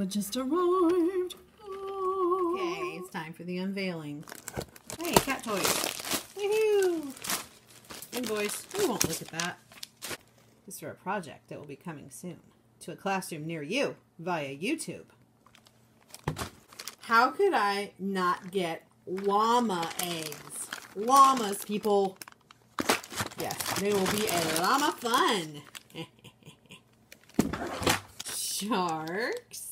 Papa just arrived. Oh. Okay, it's time for the unveiling. Hey, cat toys. Woohoo! Invoice. We won't look at that. This is for a project that will be coming soon to a classroom near you via YouTube. How could I not get llama eggs? Llamas, people. Yes, they will be a llama fun. Sharks.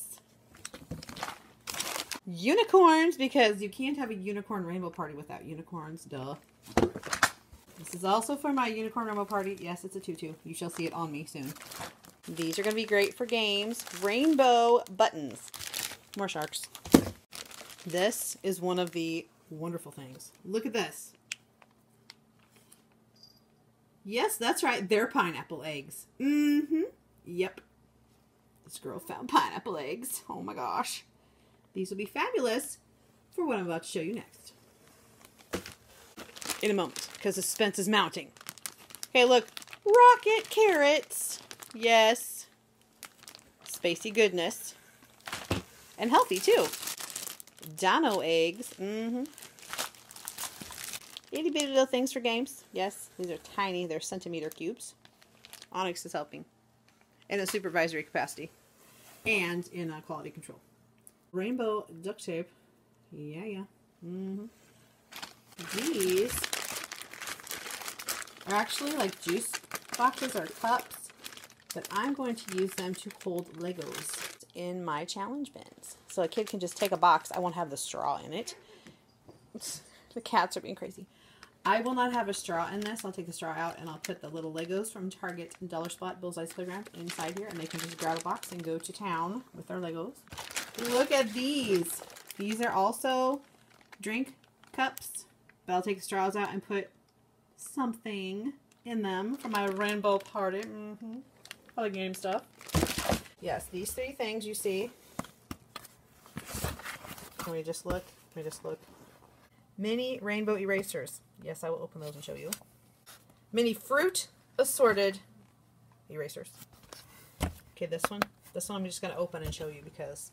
Unicorns, because you can't have a unicorn rainbow party without unicorns, duh. This is also for my unicorn rainbow party. Yes, it's a tutu. You shall see it on me soon. These are going to be great for games. Rainbow buttons. More sharks. This is one of the wonderful things. Look at this. Yes, that's right. They're pineapple eggs. Mm-hmm. Yep. This girl found pineapple eggs. Oh my gosh. These will be fabulous for what I'm about to show you next. In a moment, because the suspense is mounting. Okay, look. Rocket carrots. Yes. Spacey goodness. And healthy, too. Dino eggs. Mm-hmm. Itty bitty little things for games. Yes, these are tiny. They're centimeter cubes. Onyx is helping. In a supervisory capacity. And in quality control. Rainbow duct tape. Yeah. Mm-hmm. These are actually like juice boxes or cups, but I'm going to use them to hold Legos in my challenge bins. So a kid can just take a box. I won't have the straw in it. The cats are being crazy. I will not have a straw in this. I'll take the straw out and I'll put the little Legos from Target and Dollar Spot Bullseye's Playground inside here, and they can just grab a box and go to town with their Legos. Look at these. These are also drink cups, but I'll take the straws out and put something in them for my rainbow party. Mm-hmm. All the game stuff. Yes, these three things you see. Can we just look? Can we just look? Mini rainbow erasers. Yes, I will open those and show you. Mini fruit assorted erasers. Okay, this one I'm just going to open and show you because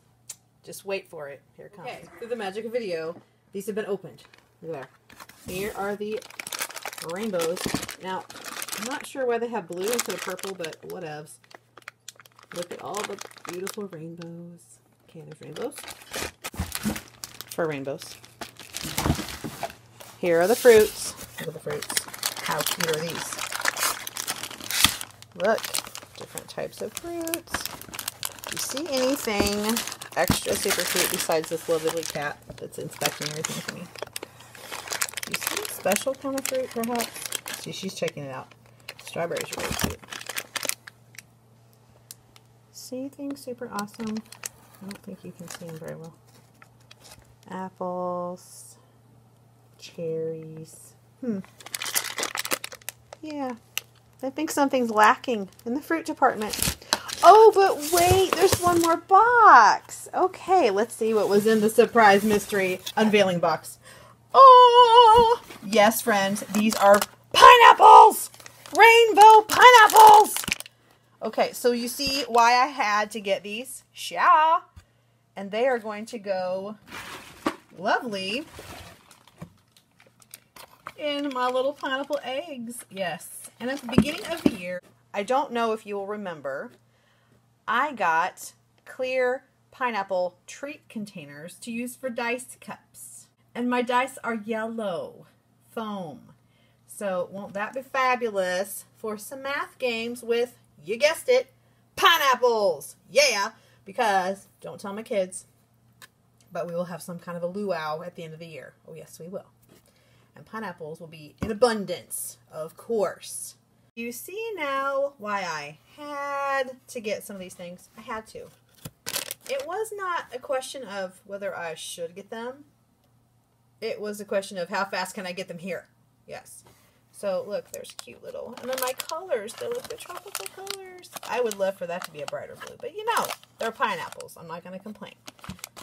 just wait for it. Here it comes. Okay, through the magic of video, these have been opened. Look there. Here are the rainbows. Now, I'm not sure why they have blue instead of purple, but whatevs. Look at all the beautiful rainbows. Okay, there's rainbows. For rainbows. Here are the fruits. Look at the fruits. How cute are these? Look, different types of fruits. Do you see anything extra super cute besides this lovely cat that's inspecting everything for me? Do you see a special kind of fruit, perhaps? See, she's checking it out. Strawberries are really cute. See anything super awesome? I don't think you can see them very well. Apples. Cherries. Yeah. I think something's lacking in the fruit department. Oh, but wait, there's one more box. Okay, let's see what was in the surprise mystery unveiling box. Oh, yes, friends, these are pineapples! Rainbow pineapples! Okay, so you see why I had to get these? Yeah. And they are going to go lovely in my little pineapple eggs. Yes. And at the beginning of the year, I don't know if you will remember, I got clear pineapple treat containers to use for dice cups. And my dice are yellow foam. So won't that be fabulous for some math games with, you guessed it, pineapples. Yeah. Because, don't tell my kids, but we will have some kind of a luau at the end of the year. Oh yes, we will. And pineapples will be in abundance, of course. You see now why I had to get some of these things. I had to. It was not a question of whether I should get them. It was a question of how fast can I get them here. Yes. So look, there's cute little, and then my colors, they look the tropical colors. I would love for that to be a brighter blue, but you know, they're pineapples. I'm not going to complain.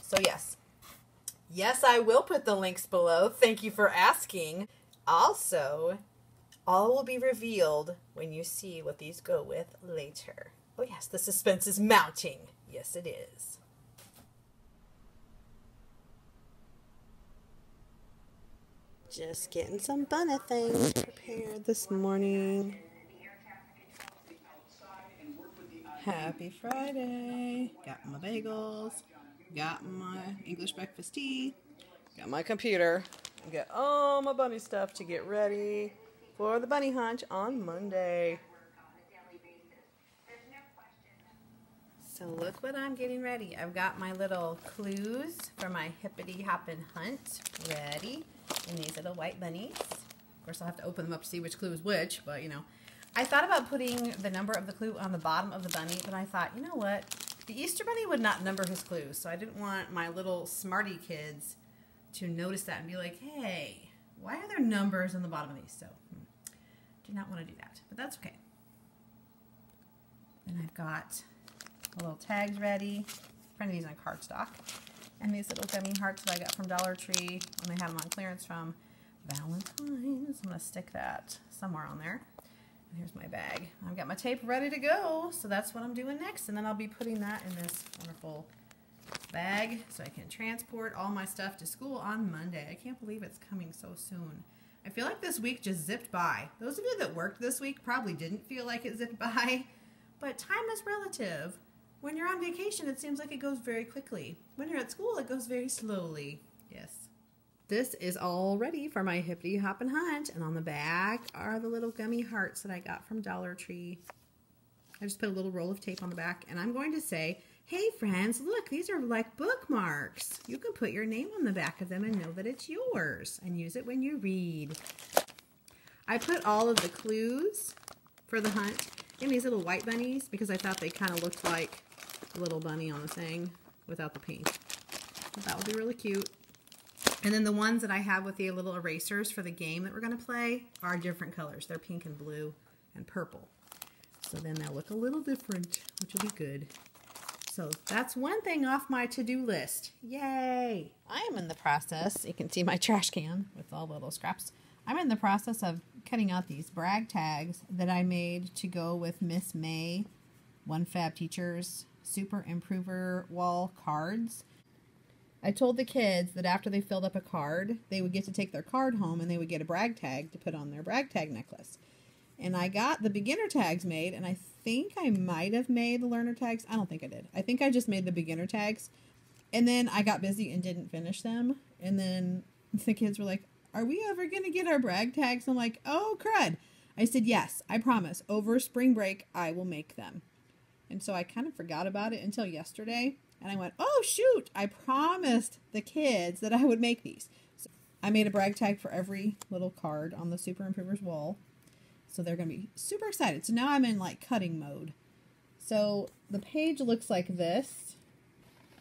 So yes. Yes, I will put the links below. Thank you for asking. Also, all will be revealed when you see what these go with later. Oh yes, the suspense is mounting. Yes, it is. Just getting some bunny things prepared this morning. Happy Friday. Got my bagels. Got my English breakfast tea. Got my computer. Got all my bunny stuff to get ready for the bunny hunt on Monday. So look what I'm getting ready. I've got my little clues for my Hippity Hoppin hunt ready in these little white bunnies. Of course, I'll have to open them up to see which clue is which, but you know. I thought about putting the number of the clue on the bottom of the bunny, but I thought, you know what? The Easter bunny would not number his clues, so I didn't want my little smarty kids to notice that and be like, hey, why are there numbers on the bottom of these? So, did not want to do that, but that's okay. Then I've got the little tags ready. Printed these on cardstock. And these little gummy hearts that I got from Dollar Tree when they have them on clearance from Valentine's. I'm going to stick that somewhere on there. And here's my bag. I've got my tape ready to go, so that's what I'm doing next. And then I'll be putting that in this wonderful bag so I can transport all my stuff to school on Monday. I can't believe it's coming so soon. I feel like this week just zipped by. Those of you that worked this week probably didn't feel like it zipped by, but time is relative. When you're on vacation, it seems like it goes very quickly. When you're at school, it goes very slowly. Yes. This is all ready for my Hippity Hoppin hunt, and on the back are the little gummy hearts that I got from Dollar Tree. I just put a little roll of tape on the back, and I'm going to say, hey friends, look, these are like bookmarks. You can put your name on the back of them and know that it's yours, and use it when you read. I put all of the clues for the hunt in these little white bunnies because I thought they kind of looked like a little bunny on the thing without the paint. That would be really cute. And then the ones that I have with the little erasers for the game that we're going to play are different colors. They're pink and blue and purple. So then they'll look a little different, which will be good. So that's one thing off my to-do list. Yay! I am in the process, you can see my trash can with all the little scraps. I'm in the process of cutting out these brag tags that I made to go with Miss May, One Fab Teacher's Super Improver wall cards. I told the kids that after they filled up a card, they would get to take their card home and they would get a brag tag to put on their brag tag necklace. And I got the beginner tags made, and I think I might have made the learner tags. I don't think I did. I think I just made the beginner tags. And then I got busy and didn't finish them. And then the kids were like, are we ever going to get our brag tags? I'm like, oh, crud. I said, yes, I promise. Over spring break, I will make them. And so I kind of forgot about it until yesterday. And I went, oh, shoot, I promised the kids that I would make these. So I made a brag tag for every little card on the Super Improver's wall. So they're going to be super excited. So now I'm in like cutting mode. So the page looks like this.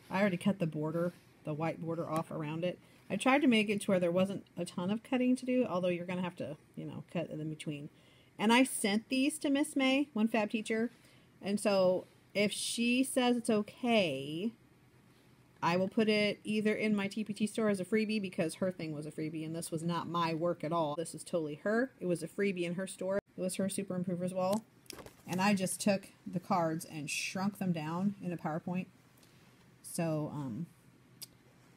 I already cut the border, the white border off around it. I tried to make it to where there wasn't a ton of cutting to do, although you're going to have to, you know, cut in between. And I sent these to Miss May, One Fab Teacher. And so if she says it's okay, I will put it either in my TPT store as a freebie because her thing was a freebie and this was not my work at all. This is totally her. It was a freebie in her store. It was her Super Improver's wall. And I just took the cards and shrunk them down in a PowerPoint. So,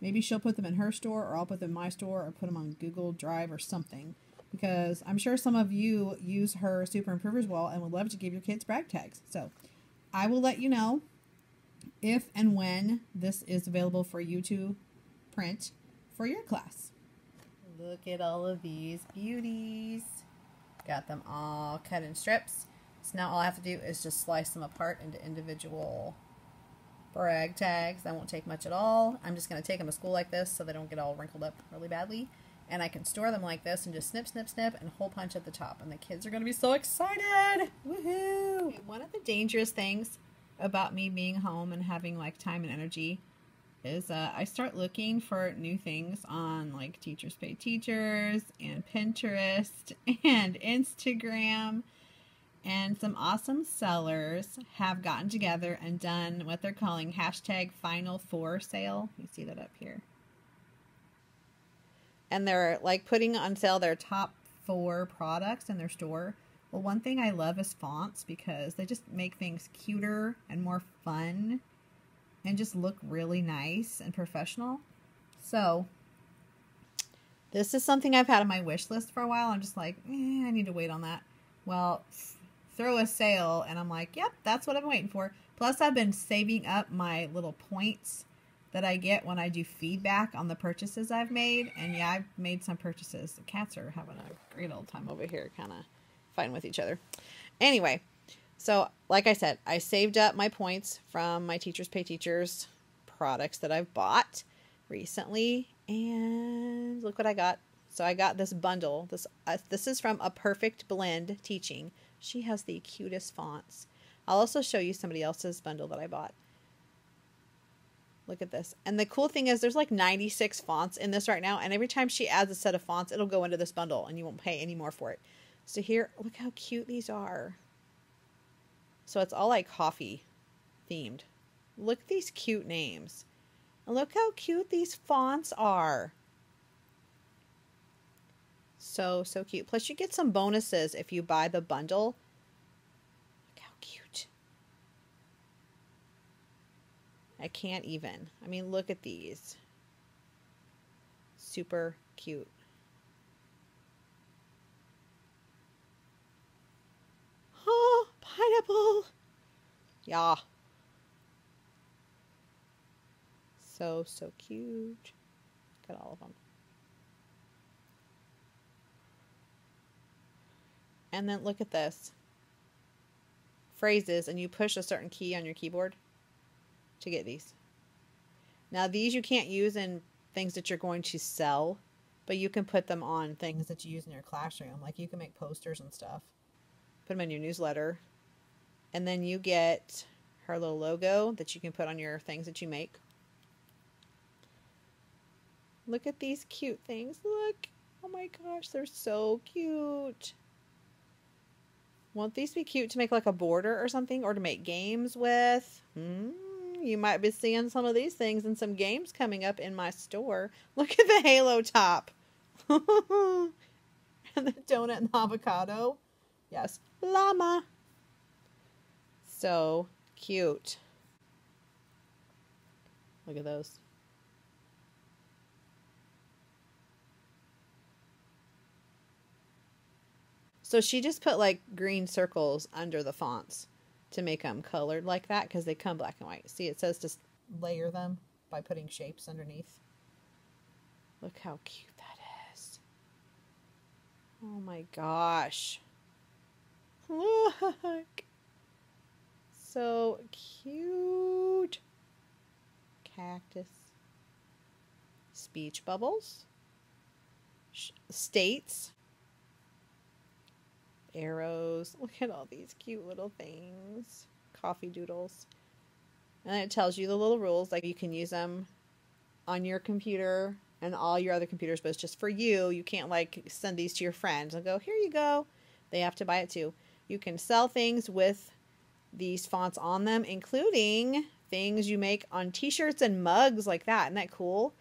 maybe she'll put them in her store, or I'll put them in my store, or put them on Google Drive or something. Because I'm sure some of you use her Super Improver's wall and would love to give your kids brag tags. So I will let you know if and when this is available for you to print for your class. Look at all of these beauties. Got them all cut in strips. So now all I have to do is just slice them apart into individual brag tags. That won't take much at all. I'm just going to take them to school like this so they don't get all wrinkled up really badly. And I can store them like this and just snip, snip, snip and hole punch at the top. And the kids are going to be so excited. Woohoo! One of the dangerous things about me being home and having like time and energy is I start looking for new things on like Teachers Pay Teachers and Pinterest and Instagram. And some awesome sellers have gotten together and done what they're calling hashtag Final Four sale. You see that up here. And they're like putting on sale their top 4 products in their store. Well, one thing I love is fonts because they just make things cuter and more fun and just look really nice and professional. So This is something I've had on my wish list for a while. I'm just like, I need to wait on that. Well, throw a sale, and I'm like, yep, that's what I'm waiting for. Plus, I've been saving up my little points that I get when I do feedback on the purchases I've made. And yeah, I've made some purchases. The cats are having a great old time over here, kind of fighting with each other. Anyway, so like I said, I saved up my points from my Teachers Pay Teachers products that I've bought recently. And look what I got. So I got this bundle. This is from A Perfect Blend Teaching. She has the cutest fonts. I'll also show you somebody else's bundle that I bought. Look at this. And the cool thing is there's like 96 fonts in this right now. And every time she adds a set of fonts, it'll go into this bundle and you won't pay any more for it. So here, look how cute these are. So it's all like coffee themed. Look at these cute names. And look how cute these fonts are. So cute. Plus you get some bonuses if you buy the bundle. Look how cute. I can't even. I mean, look at these. Super cute. Oh, pineapple. Yeah. So cute. Look at all of them. And then look at this. Phrases, and you push a certain key on your keyboard to get these. Now these you can't use in things that you're going to sell, but you can put them on things that you use in your classroom. Like you can make posters and stuff. Put them in your newsletter. And then you get her little logo that you can put on your things that you make. Look at these cute things. Look. Oh my gosh, they're so cute. Won't these be cute to make like a border or something, or to make games with? You might be seeing some of these things in some games coming up in my store. Look at the halo top. And the donut and the avocado. Yes, llama. So cute. Look at those. So she just put like green circles under the fonts to make them colored like that because they come black and white. See, it says to layer them by putting shapes underneath. Look how cute that is. Oh my gosh. Look. So cute. Cactus. Speech bubbles. States. Arrows. Look at all these cute little things. Coffee doodles. And then it tells you the little rules, like you can use them on your computer and all your other computers, but it's just for you. You can't like send these to your friends and go, here you go. They have to buy it too. You can sell things with these fonts on them, including things you make on t-shirts and mugs like that. Isn't that cool?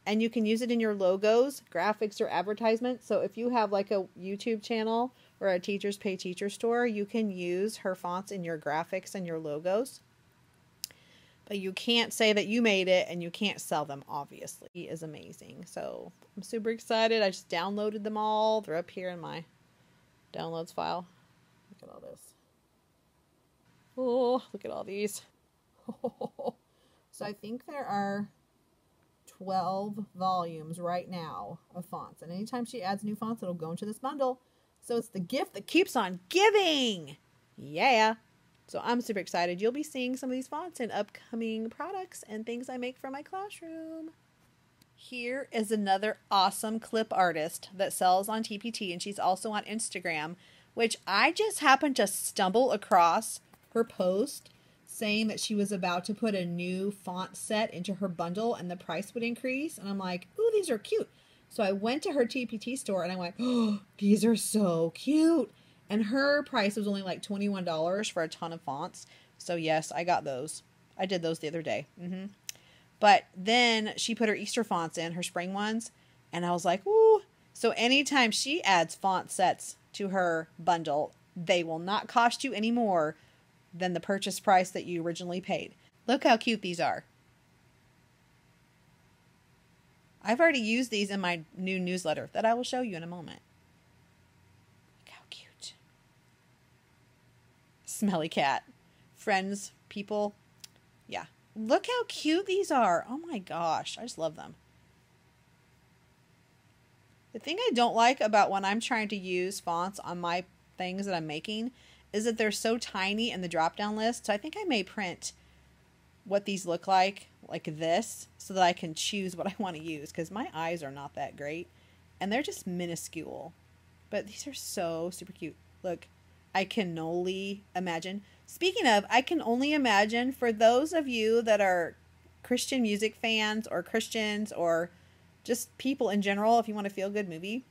And you can use it in your logos, graphics, or advertisements. So if you have like a YouTube channel or a Teachers Pay Teacher store, you can use her fonts in your graphics and your logos. But you can't say that you made it, and you can't sell them, obviously. It is amazing. So I'm super excited. I just downloaded them all. They're up here in my downloads file. Look at all this. Oh, look at all these. So I think there are 12 volumes right now of fonts. And anytime she adds new fonts, it'll go into this bundle. So it's the gift that keeps on giving. Yeah. So I'm super excited. You'll be seeing some of these fonts in upcoming products and things I make for my classroom. Here is another awesome clip artist that sells on TPT, and she's also on Instagram, which I just happened to stumble across her post saying that she was about to put a new font set into her bundle and the price would increase. And I'm like, ooh, these are cute. So I went to her TPT store and I went, oh, these are so cute. And her price was only like $21 for a ton of fonts. So yes, I got those. I did those the other day. But then she put her Easter fonts in, her spring ones. And I was like, ooh. So anytime she adds font sets to her bundle, they will not cost you any more than the purchase price that you originally paid. Look how cute these are. I've already used these in my new newsletter that I will show you in a moment. Look how cute. Smelly cat. Friends, people. Yeah. Look how cute these are. Oh my gosh. I just love them. The thing I don't like about when I'm trying to use fonts on my things that I'm making is that they're so tiny in the drop-down list. So I think I may print what these look like this, so that I can choose what I want to use, because my eyes are not that great and they're just minuscule. But these are so super cute. Look, I can only imagine. Speaking of, I can only imagine, for those of you that are Christian music fans or Christians or just people in general, if you want a feel-good movie,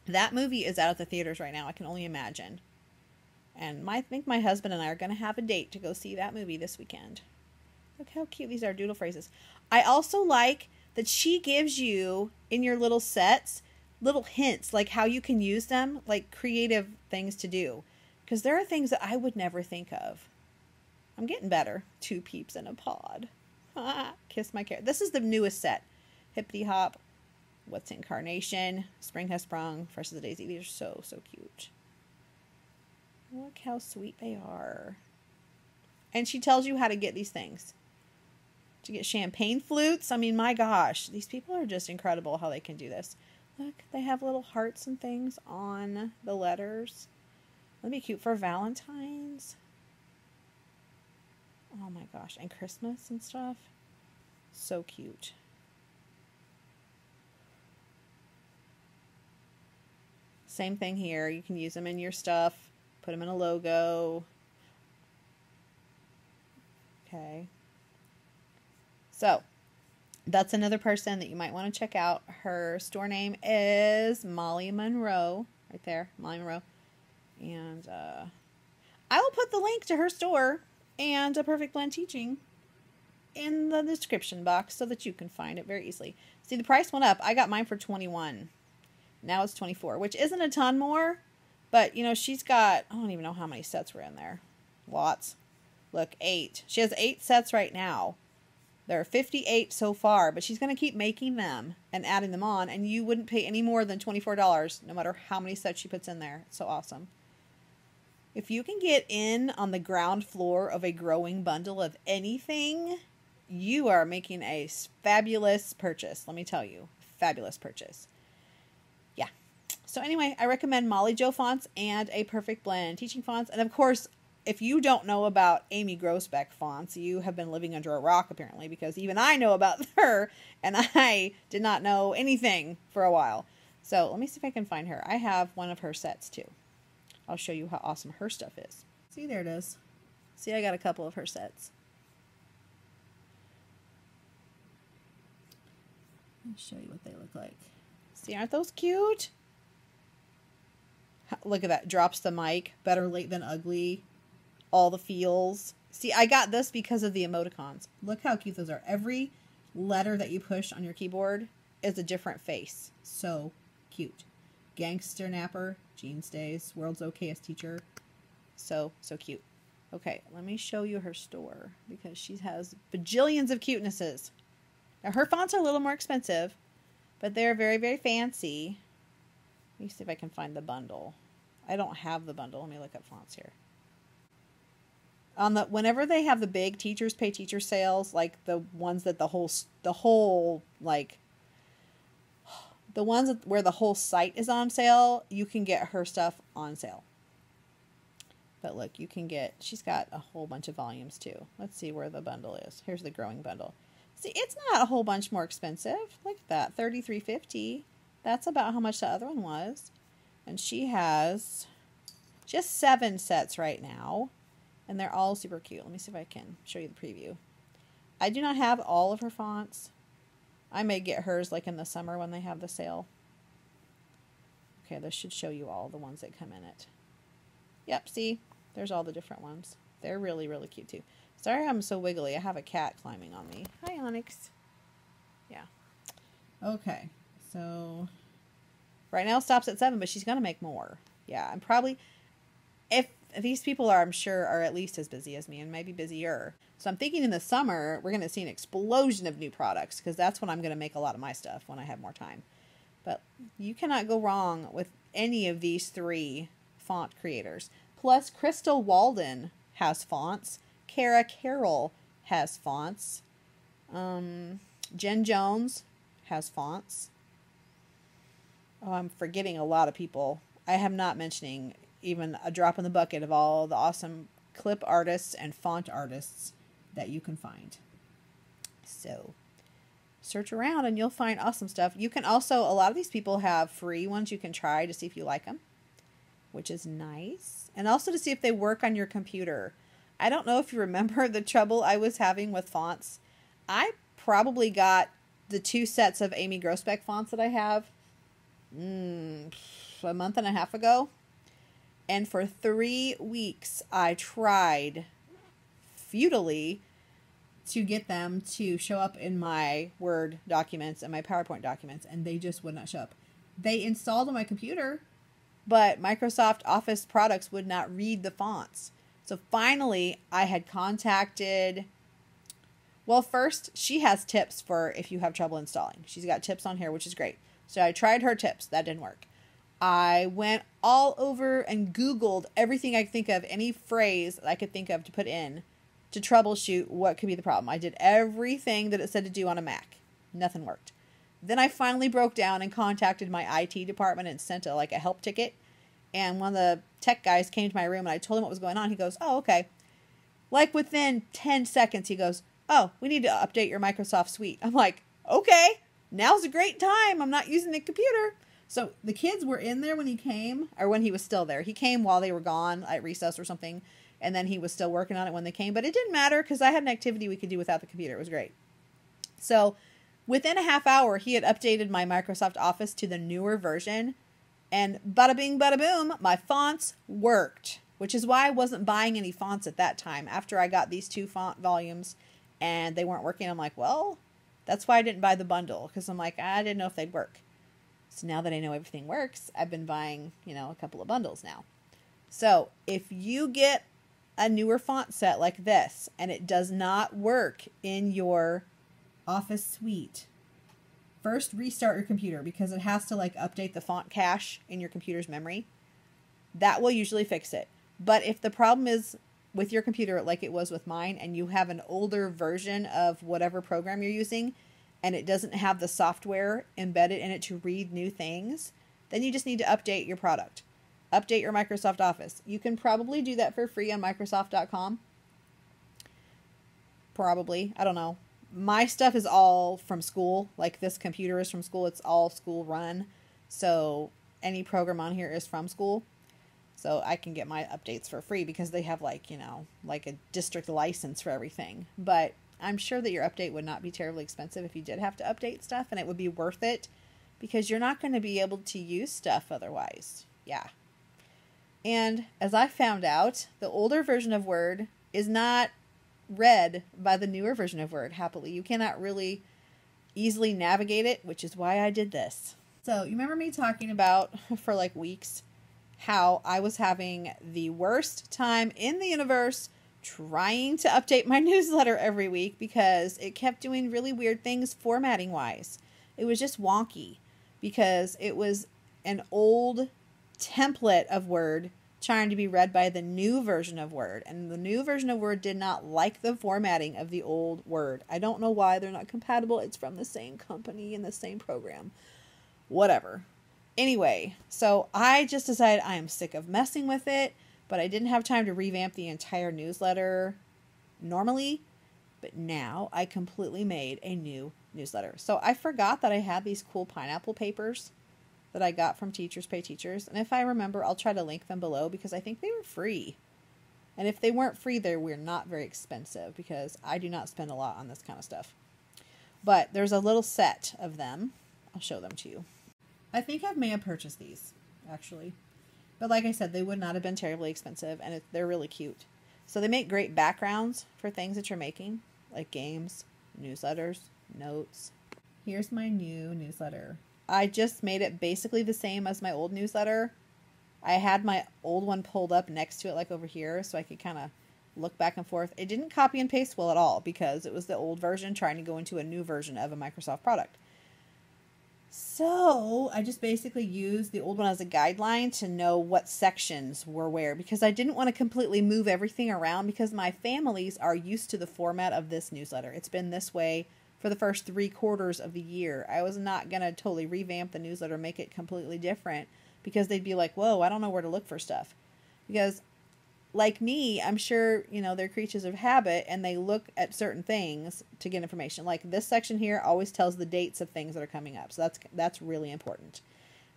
that movie is out at the theaters right now. I can only imagine. And I think my husband and I are going to have a date to go see that movie this weekend. Look how cute these are, doodle phrases. I also like that she gives you, in your little sets, little hints, like how you can use them, like creative things to do. Because there are things that I would never think of. I'm getting better. 2 peeps in a pod. Kiss my Cara. This is the newest set. Hippity Hop. What's in Carnation. Spring Has Sprung. Fresh as a Daisy. These are so, so cute. Look how sweet they are. And she tells you how to get these things. To get champagne flutes. I mean, my gosh. These people are just incredible how they can do this. Look, they have little hearts and things on the letters. That'd be cute for Valentine's. Oh my gosh. And Christmas and stuff. So cute. Same thing here. You can use them in your stuff. Put them in a logo. Okay. So, that's another person that you might want to check out. Her store name is Molly Monroe. Right there. Molly Monroe. And I will put the link to her store and A Perfect Blend Teaching in the description box so that you can find it very easily. See, the price went up. I got mine for $21. Now it's $24, which isn't a ton more. But, you know, she's got, I don't even know how many sets were in there. Lots. Look, 8. She has 8 sets right now. There are 58 so far, but she's going to keep making them and adding them on, and you wouldn't pay any more than $24 no matter how many sets she puts in there. It's so awesome. If you can get in on the ground floor of a growing bundle of anything, you are making a fabulous purchase. Let me tell you, fabulous purchase. Yeah. So anyway, I recommend Molly Jo Fonts and A Perfect Blend Teaching Fonts. And of course, if you don't know about Amy Groesbeck Fonts, you have been living under a rock apparently, because even I know about her and I did not know anything for a while. So let me see if I can find her. I have one of her sets too. I'll show you how awesome her stuff is. See, there it is. See, I got a couple of her sets. I'll show you what they look like. See, aren't those cute? Look at that. Drops the mic. Better late than ugly. All the feels. See, I got this because of the emoticons. Look how cute those are. Every letter that you push on your keyboard is a different face. So cute. Gangster Napper, Jean Stays, World's Okayest Teacher. So cute. Okay, let me show you her store because she has bajillions of cutenesses. Now, her fonts are a little more expensive, but they're very, very fancy. Let me see if I can find the bundle. I don't have the bundle. Let me look up fonts here. Whenever they have the big Teachers Pay Teacher sales, like the ones that the whole like the ones where the whole site is on sale, you can get her stuff on sale. But look, you can get, she's got a whole bunch of volumes too. Let's see where the bundle is. Here's the growing bundle. See, it's not a whole bunch more expensive. Look at that, $33.50. That's about how much the other one was. And she has just 7 sets right now. And they're all super cute. Let me see if I can show you the preview. I do not have all of her fonts. I may get hers like in the summer when they have the sale. Okay, this should show you all the ones that come in it. Yep, see? There's all the different ones. They're really, really cute too. Sorry I'm so wiggly. I have a cat climbing on me. Hi, Onyx. Yeah. Okay, so right now it stops at 7, but she's going to make more. Yeah, I'm probably... these people are, I'm sure, are at least as busy as me and maybe busier. So I'm thinking in the summer, we're going to see an explosion of new products because that's when I'm going to make a lot of my stuff when I have more time. But you cannot go wrong with any of these 3 font creators. Plus, Krista Wallden has fonts. Carroll has fonts. Jen Jones has fonts. Oh, I'm forgetting a lot of people. I am not mentioning even a drop in the bucket of all the awesome clip artists and font artists that you can find. So search around and you'll find awesome stuff. You can also, a lot of these people have free ones you can try to see if you like them, which is nice. And also to see if they work on your computer. I don't know if you remember the trouble I was having with fonts. I probably got the 2 sets of Amy Groesbeck fonts that I have a month and a half ago. And for 3 weeks, I tried futilely to get them to show up in my Word documents and my PowerPoint documents, and they just would not show up. They installed on my computer, but Microsoft Office products would not read the fonts. So finally, I had contacted... Well, first, she has tips for if you have trouble installing. She's got tips on here, which is great. So I tried her tips. That didn't work. I went all over and Googled everything I could think of, any phrase that I could think of to put in to troubleshoot what could be the problem. I did everything that it said to do on a Mac. Nothing worked. Then I finally broke down and contacted my IT department and sent a help ticket. And one of the tech guys came to my room and I told him what was going on. He goes, oh, okay. Like within 10 seconds, he goes, oh, we need to update your Microsoft suite. I'm like, okay, now's a great time. I'm not using the computer. So the kids were in there when he came, or when he was still there. He came while they were gone at recess or something, and then he was still working on it when they came. But it didn't matter because I had an activity we could do without the computer. It was great. So within a half hour, he had updated my Microsoft Office to the newer version, and bada bing, bada boom, my fonts worked, which is why I wasn't buying any fonts at that time. After I got these 2 font volumes and they weren't working, I'm like, well, that's why I didn't buy the bundle, because I'm like, I didn't know if they'd work. So now that I know everything works, I've been buying, a couple of bundles now. So if you get a newer font set like this and it does not work in your Office suite, first restart your computer because it has to update the font cache in your computer's memory. That will usually fix it. But if the problem is with your computer like it was with mine and you have an older version of whatever program you're using, and it doesn't have the software embedded in it to read new things, then you just need to update your product. Update your Microsoft Office. You can probably do that for free on Microsoft.com. Probably. I don't know. My stuff is all from school. Like this computer is from school. It's all school run. So any program on here is from school. So I can get my updates for free because they have like a district license for everything. But I'm sure that your update would not be terribly expensive if you did have to update stuff, and it would be worth it because you're not going to be able to use stuff otherwise. Yeah. And as I found out, the older version of Word is not read by the newer version of Word, happily. You cannot really easily navigate it, which is why I did this. So you remember me talking about for weeks how I was having the worst time in the universe trying to update my newsletter every week because it kept doing really weird things formatting wise. It was just wonky because it was an old template of Word trying to be read by the new version of Word, and the new version of Word did not like the formatting of the old Word. I don't know why they're not compatible. It's from the same company and the same program. Whatever. Anyway, so I just decided I am sick of messing with it, but I didn't have time to revamp the entire newsletter normally, but now I completely made a new newsletter. So I forgot that I had these cool pineapple papers that I got from Teachers Pay Teachers, and if I remember, I'll try to link them below because I think they were free. And if they weren't free, they were not very expensive because I do not spend a lot on this kind of stuff. But there's a little set of them. I'll show them to you. I think I may have purchased these, actually. But like I said, they would not have been terribly expensive, and they're really cute. So they make great backgrounds for things that you're making, like games, newsletters, notes. Here's my new newsletter. I just made it basically the same as my old newsletter. I had my old one pulled up next to it, like over here, so I could kind of look back and forth. It didn't copy and paste well at all because it was the old version trying to go into a new version of a Microsoft product. So I just basically used the old one as a guideline to know what sections were where, because I didn't want to completely move everything around because my families are used to the format of this newsletter. It's been this way for the first 3 quarters of the year. I was not going to totally revamp the newsletter, make it completely different, because they'd be like, whoa, I don't know where to look for stuff. Because like me, I'm sure, you know, they're creatures of habit and they look at certain things to get information. Like this section here always tells the dates of things that are coming up. So that's really important.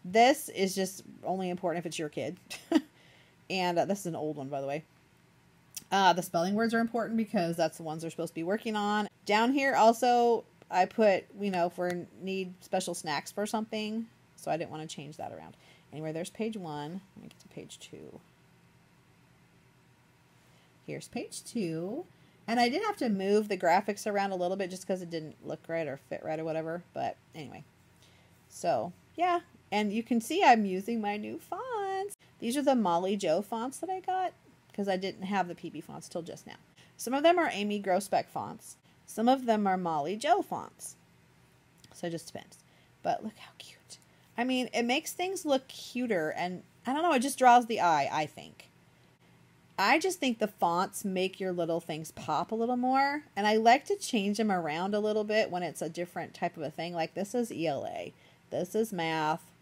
This is just only important if it's your kid. And this is an old one, by the way. The spelling words are important because that's the ones they're supposed to be working on. Down here also, I put, you know, if we need special snacks for something. So I didn't want to change that around. Anyway, there's page 1. Let me get to page 2. Here's page 2. And I did have to move the graphics around a little bit just because it didn't look right or fit right or whatever. But anyway. So, yeah. And you can see I'm using my new fonts. These are the Molly Joe fonts that I got because I didn't have the PB fonts till just now. Some of them are Amy Groesbeck fonts. Some of them are Molly Joe fonts. So it just depends. But look how cute. I mean, it makes things look cuter. And I don't know, it just draws the eye, I think. I just think the fonts make your little things pop a little more. And I like to change them around a little bit when it's a different type of a thing. Like this is ELA. This is math.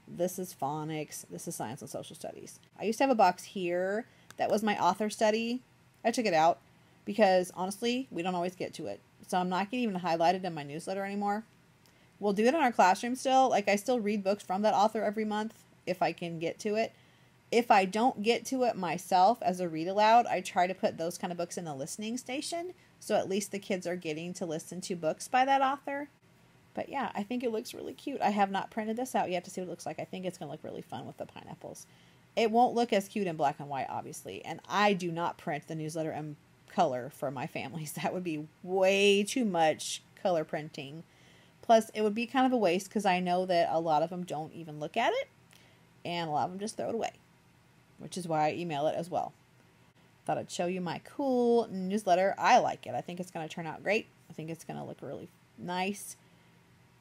This is phonics. This is science and social studies. I used to have a box here that was my author study. I took it out because honestly, we don't always get to it. So I'm not going to even highlight it in my newsletter anymore. We'll do it in our classroom still. Like I still read books from that author every month if I can get to it. If I don't get to it myself as a read aloud, I try to put those kind of books in the listening station. So at least the kids are getting to listen to books by that author. But yeah, I think it looks really cute. I have not printed this out yet to see what it looks like. I think it's going to look really fun with the pineapples. It won't look as cute in black and white, obviously. And I do not print the newsletter in color for my families. That would be way too much color printing. Plus, it would be kind of a waste because I know that a lot of them don't even look at it. And a lot of them just throw it away. Which is why I email it as well. Thought I'd show you my cool newsletter. I like it. I think it's going to turn out great. I think it's going to look really nice.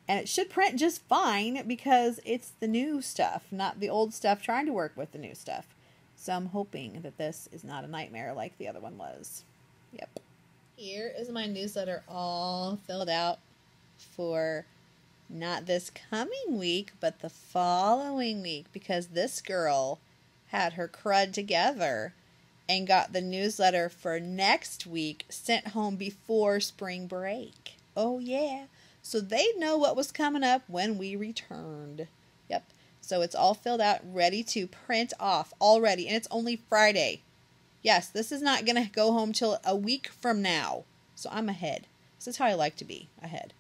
And it should print just fine because it's the new stuff, not the old stuff trying to work with the new stuff. So I'm hoping that this is not a nightmare like the other one was. Yep. Here is my newsletter all filled out for not this coming week, but the following week, because this girl had her crud together and got the newsletter for next week sent home before spring break. Oh yeah. So they'd know what was coming up when we returned. Yep. So it's all filled out, ready to print off already. And it's only Friday. Yes, this is not going to go home till a week from now. So I'm ahead. This is how I like to be, ahead.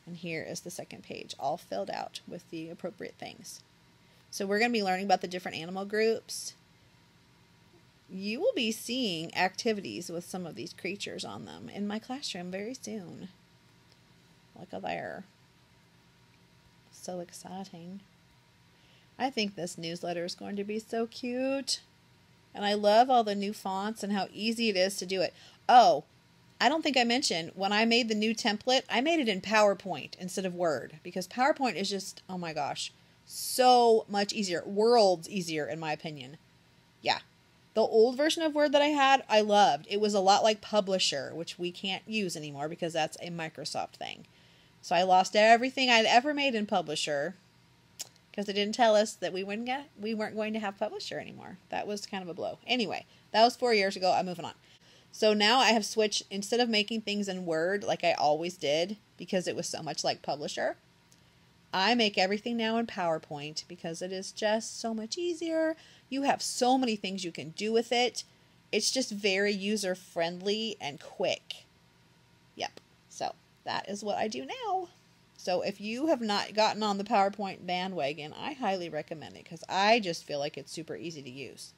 And here is the second page, all filled out with the appropriate things. So we're going to be learning about the different animal groups. You will be seeing activities with some of these creatures on them in my classroom very soon. Look at there. So exciting. I think this newsletter is going to be so cute. And I love all the new fonts and how easy it is to do it. Oh, I don't think I mentioned, when I made the new template, I made it in PowerPoint instead of Word. Because PowerPoint is just, oh my gosh, so much easier. Worlds easier, in my opinion. Yeah. The old version of Word that I had, I loved. It was a lot like Publisher, which we can't use anymore because that's a Microsoft thing. So I lost everything I'd ever made in Publisher because they didn't tell us that we weren't going to have Publisher anymore. That was kind of a blow. Anyway, that was 4 years ago. I'm moving on. So now I have switched, instead of making things in Word like I always did because it was so much like Publisher, I make everything now in PowerPoint because it is just so much easier. You have so many things you can do with it. It's just very user-friendly and quick. Yep. So that is what I do now. So if you have not gotten on the PowerPoint bandwagon, I highly recommend it because I just feel like it's super easy to use.